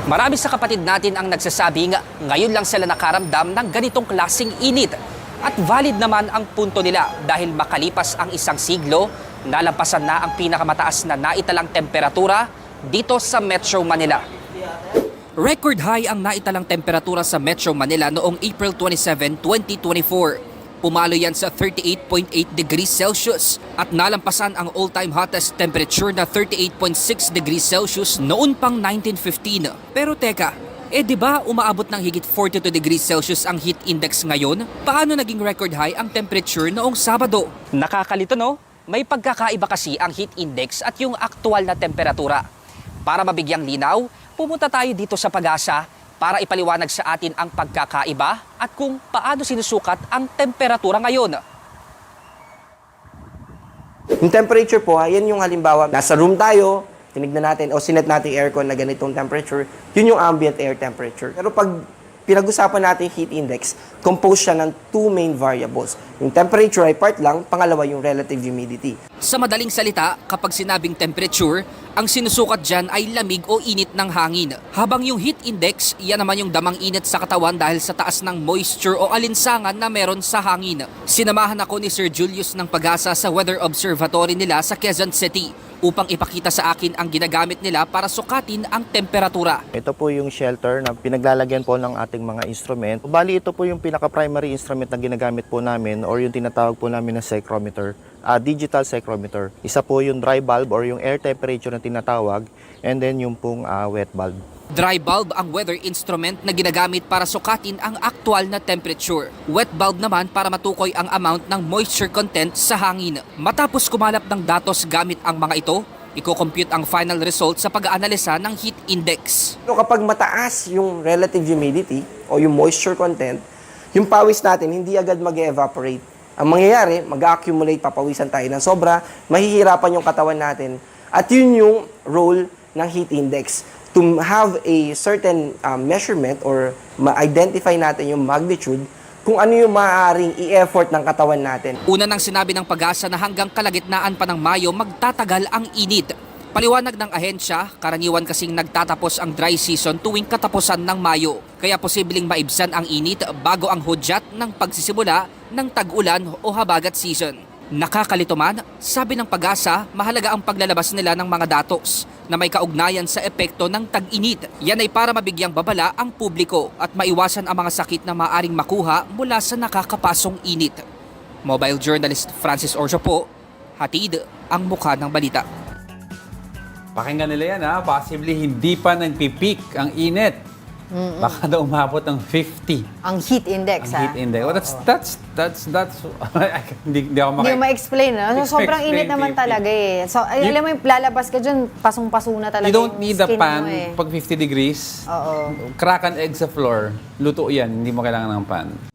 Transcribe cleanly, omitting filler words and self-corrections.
Marami sa kapatid natin ang nagsasabi nga ngayon lang sila nakaramdam ng ganitong klaseng init. At valid naman ang punto nila dahil makalipas ang isang siglo, nalampasan na ang pinakamataas na naitalang temperatura dito sa Metro Manila. Record high ang naitalang temperatura sa Metro Manila noong April 27, 2024. Pumalo yan sa 38.8 degrees Celsius at nalampasan ang all-time hottest temperature na 38.6 degrees Celsius noon pang 1915. Pero teka, di ba umaabot ng higit 42 degrees Celsius ang heat index ngayon? Paano naging record high ang temperature noong Sabado? Nakakalito no? May pagkakaiba kasi ang heat index at yung aktual na temperatura. Para mabigyang linaw, pumunta tayo dito sa Pag-asa para ipaliwanag sa atin ang pagkakaiba at kung paano sinusukat ang temperatura ngayon. Yung temperature po, yan yung halimbawa, nasa room tayo, tinignan natin o sinet natin aircon na ganitong temperature, yun yung ambient air temperature. Pero pag pinag-usapan natin heat index, composed siya ng two main variables. Yung temperature ay part lang, pangalawa yung relative humidity. Sa madaling salita, kapag sinabing temperature, ang sinusukat dyan ay lamig o init ng hangin. Habang yung heat index, yan naman yung damang init sa katawan dahil sa taas ng moisture o alinsangan na meron sa hangin. Sinamahan ako ni Sir Julius ng Pag-asa sa Weather Observatory nila sa Quezon City upang ipakita sa akin ang ginagamit nila para sukatin ang temperatura. Ito po yung shelter na pinaglalagyan po ng ating mga instrument. Bali, ito po yung pinaka-primary instrument na ginagamit po namin or yung tinatawag po namin na psychrometer, digital psychrometer. Isa po yung dry bulb or yung air temperature na tinatawag, and then yung pong wet bulb. Dry bulb ang weather instrument na ginagamit para sukatin ang aktual na temperature. Wet bulb naman para matukoy ang amount ng moisture content sa hangin. Matapos kumalap ng datos gamit ang mga ito, i-compute ang final result sa pag-aanalisa ng heat index. So kapag mataas yung relative humidity o yung moisture content, yung pawis natin hindi agad mag-evaporate. Ang mangyayari, mag-accumulate, papawisan tayo ng sobra, mahihirapan yung katawan natin. At yun yung role ng heat index. To have a certain measurement or ma-identify natin yung magnitude kung ano yung maaaring i-effort ng katawan natin. Una nang sinabi ng Pag-asa na hanggang kalagitnaan pa ng Mayo magtatagal ang init. Paliwanag ng ahensya, karaniwan kasing nagtatapos ang dry season tuwing katapusan ng Mayo. Kaya posibleng maibsan ang init bago ang hudyat ng pagsisimula ng tag-ulan o habagat season. Nakakalito man, sabi ng Pag-asa, mahalaga ang paglalabas nila ng mga datos na may kaugnayan sa epekto ng tag-init. Yan ay para mabigyang babala ang publiko at maiwasan ang mga sakit na maaring makuha mula sa nakakapasong init. Mobile journalist Francis Orso po, hatid ang mukha ng balita. Pakinggan nila yan ha, possibly hindi pa nagpipeak ang init. Baka daw umabot ng 50. Ang heat index, Ang heat index. Well, that's hindi ako Hindi mo ma-explain, no? So, sobrang Explain init naman 50. talaga eh. So, alam mo yung lalabas ka dyan, pasong-paso na talaga You don't yung need a skin pan mo eh. pag 50 degrees. Oo. Crack an egg sa floor. Luto yan, hindi mo kailangan ng pan.